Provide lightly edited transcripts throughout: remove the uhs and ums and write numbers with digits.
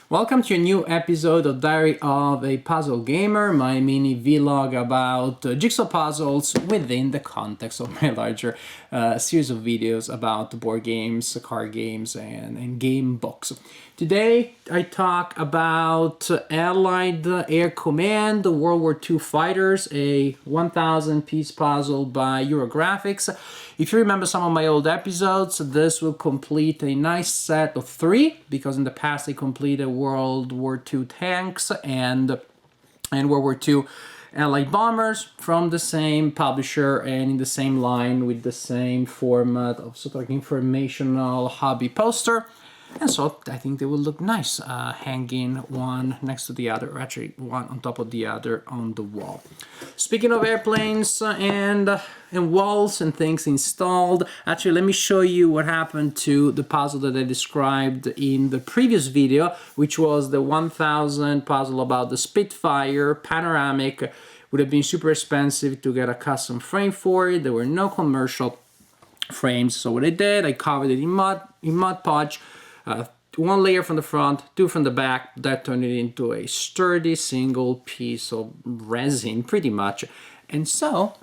Welcome to a new episode of Diary of a Puzzle Gamer, my mini vlog about jigsaw puzzles within the context of my larger series of videos about board games, card games, and game books. Today I talk about Allied Air Command World War II Fighters, a 1,000 piece puzzle by Eurographics. If you remember some of my old episodes, this will complete a nice set of 3, because in the past I completed World War II tanks and World War II Allied bombers from the same publisher and in the same line with the same format of sort of like informational hobby poster. And so I think they will look nice hanging one next to the other, or actually one on top of the other on the wall. Speaking of airplanes and walls and things installed, actually let me show you what happened to the puzzle that I described in the previous video, which was the 1,000 puzzle about the Spitfire panoramic. Would have been super expensive to get a custom frame for it. There were no commercial frames, so what I did, I covered it in Mod Podge. 1 layer from the front, 2 from the back. That turned it into a sturdy single piece of resin, pretty much. And so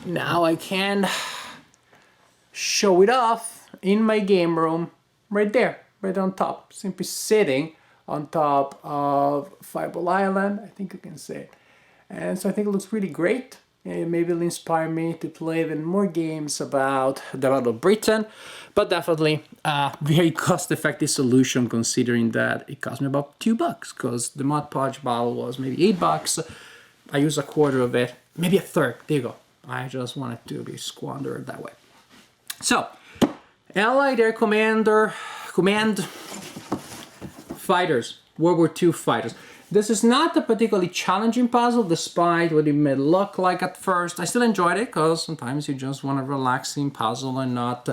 now I can show it off in my game room right there, right on top, simply sitting on top of Fireball Island. I think you can see it. And so I think it looks really great. And maybe it'll inspire me to play even more games about the Battle of Britain, but definitely a very cost-effective solution considering that it cost me about $2, because the Mod Podge bottle was maybe $8. I used a quarter of it, maybe a third. There you go. I just wanted to be squandered that way. So, Allied Air Command fighters, World War II fighters. This is not a particularly challenging puzzle, despite what it may look like at first. I still enjoyed it, because sometimes you just want a relaxing puzzle and not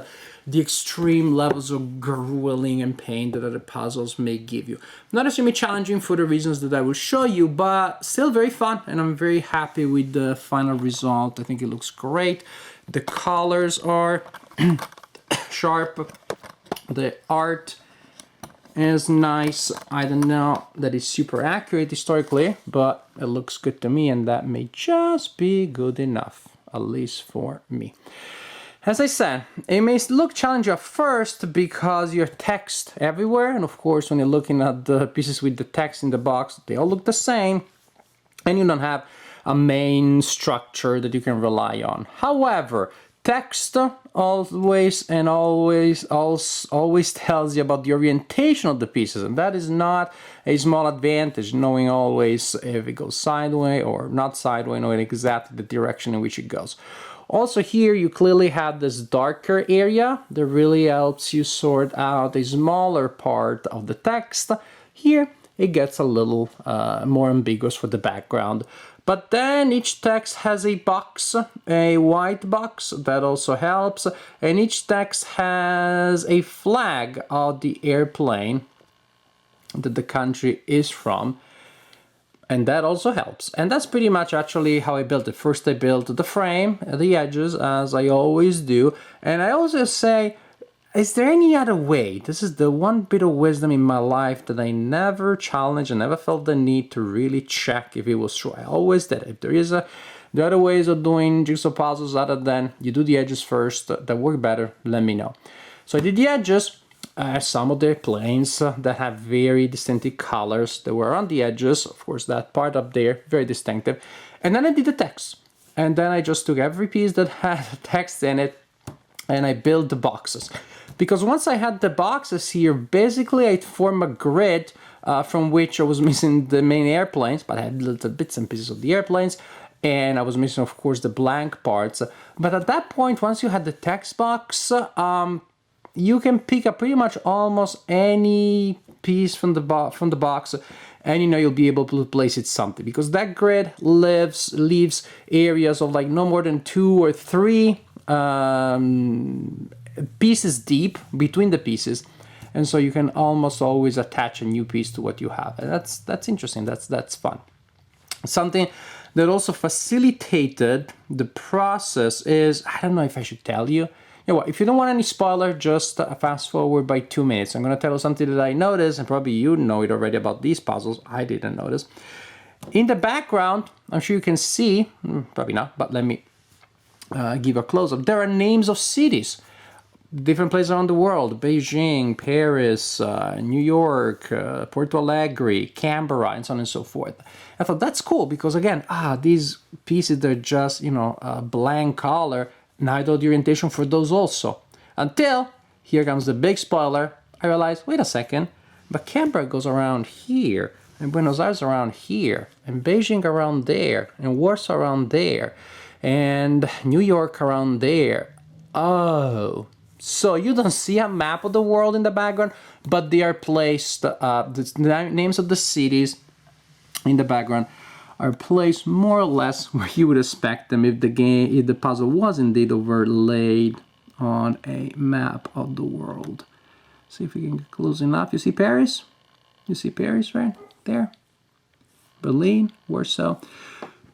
the extreme levels of grueling and pain that other puzzles may give you. Not extremely challenging for the reasons that I will show you, but still very fun, and I'm very happy with the final result. I think it looks great. The colors are sharp. The art is nice. I don't know that it's super accurate historically, but it looks good to me, and that may just be good enough, at least for me. As I said, it may look challenging at first because you have text everywhere, and of course when you're looking at the pieces with the text in the box, they all look the same, and you don't have a main structure that you can rely on. However, text always tells you about the orientation of the pieces, and that is not a small advantage, knowing always if it goes sideways or not sideways, knowing exactly the direction in which it goes. Also here you clearly have this darker area that really helps you sort out a smaller part of the text. Here it gets a little more ambiguous for the background. But then each text has a box, a white box, that also helps, and each text has a flag of the airplane that the country is from, and that also helps. And that's pretty much actually how I built it. First I built the frame, the edges, as I always do, and I also say, is there any other way? This is the one bit of wisdom in my life that I never challenged and never felt the need to really check if it was true. I always did. If there are other ways of doing jigsaw puzzles other than you do the edges first that work better, let me know. So I did the edges. Some of the planes that have very distinctive colors that were on the edges. Of course, that part up there, very distinctive. And then I did the text. And then I just took every piece that had text in it and I built the boxes. Because once I had the boxes here, basically I'd form a grid from which I was missing the main airplanes, but I had little bits and pieces of the airplanes, and I was missing, of course, the blank parts. But at that point, once you had the text box, you can pick up pretty much almost any piece from the box, and you know you'll be able to place it something, because that grid leaves areas of like no more than 2 or 3 pieces deep between the pieces, and so you can almost always attach a new piece to what you have, and that's interesting. That's fun. Something that also facilitated the process is, I don't know if I should tell you, You know what, if you don't want any spoiler, just fast forward by 2 minutes. I'm going to tell you something that I noticed, and probably you know it already about these puzzles. I didn't notice. In the background, I'm sure you can see, probably not, but let me give a close-up. There are names of cities, different places around the world: Beijing, Paris, New York, Porto Alegre, Canberra, and so on and so forth. I thought that's cool because, again, these pieces, they're just, you know, blank color. Now I know the orientation for those also. Until, here comes the big spoiler, I realized, wait a second, but Canberra goes around here, and Buenos Aires around here, and Beijing around there, and Warsaw around there, and New York around there. Oh, so you don't see a map of the world in the background, but they are placed, the names of the cities in the background are placed more or less where you would expect them if the puzzle was indeed overlaid on a map of the world. See if we can get close enough. You see Paris? You see Paris right there? Berlin, Warsaw.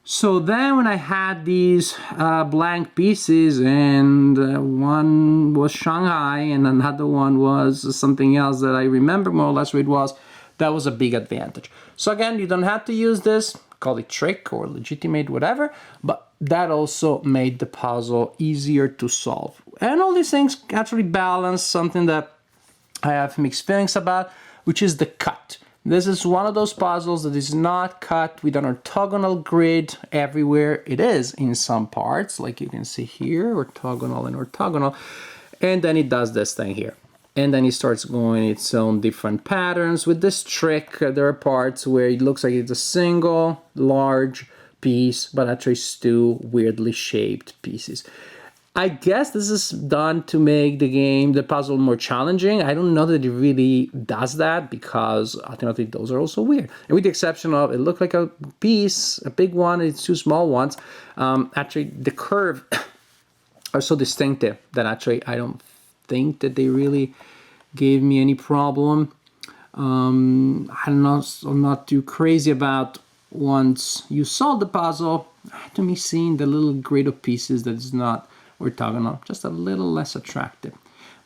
So then when I had these blank pieces, and one was Shanghai and another one was something else that I remember more or less what it was, that was a big advantage. So again, you don't have to use this, call it trick or legitimate, whatever, but that also made the puzzle easier to solve. And all these things actually balance something that I have mixed feelings about, which is the cut. This is one of those puzzles that is not cut with an orthogonal grid everywhere. It is in some parts, like you can see here, orthogonal and orthogonal, and then it does this thing here. And then it starts going its own different patterns. With this trick, there are parts where it looks like it's a single large piece, but actually it's two weirdly shaped pieces. I guess this is done to make the puzzle more challenging. I don't know that it really does that because ultimately those are also weird. And with the exception of it looked like a piece, a big one, it's two small ones. Actually, the curve are so distinctive that actually I don't think that they really gave me any problem. I'm not too crazy about once you solve the puzzle. To me, seeing the little grid of pieces that is not orthogonal, just a little less attractive.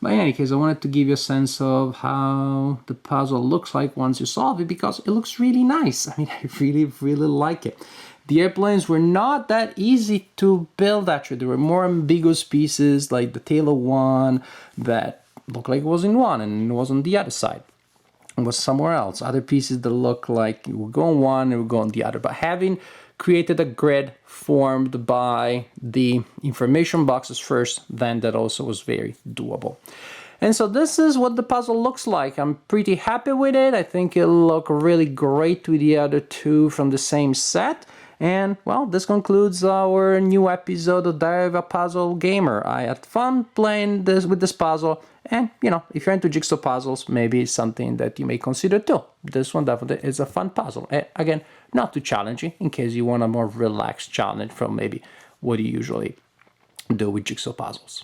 But in any case, I wanted to give you a sense of how the puzzle looks like once you solve it, because it looks really nice. I mean, I really, really like it. The airplanes were not that easy to build, actually. There were more ambiguous pieces, like the tail of one that looked like it was in one and it was on the other side. It was somewhere else. Other pieces that look like it would go on one and it would go on the other. But having created a grid formed by the information boxes first, then that also was very doable. And so this is what the puzzle looks like. I'm pretty happy with it. I think it'll look really great with the other two from the same set. And, well, this concludes our new episode of Diary of a Puzzle Gamer. I had fun playing with this puzzle, and, you know, if you're into jigsaw puzzles, maybe it's something that you may consider too. This one definitely is a fun puzzle. Again, not too challenging, in case you want a more relaxed challenge from maybe what you usually do with jigsaw puzzles.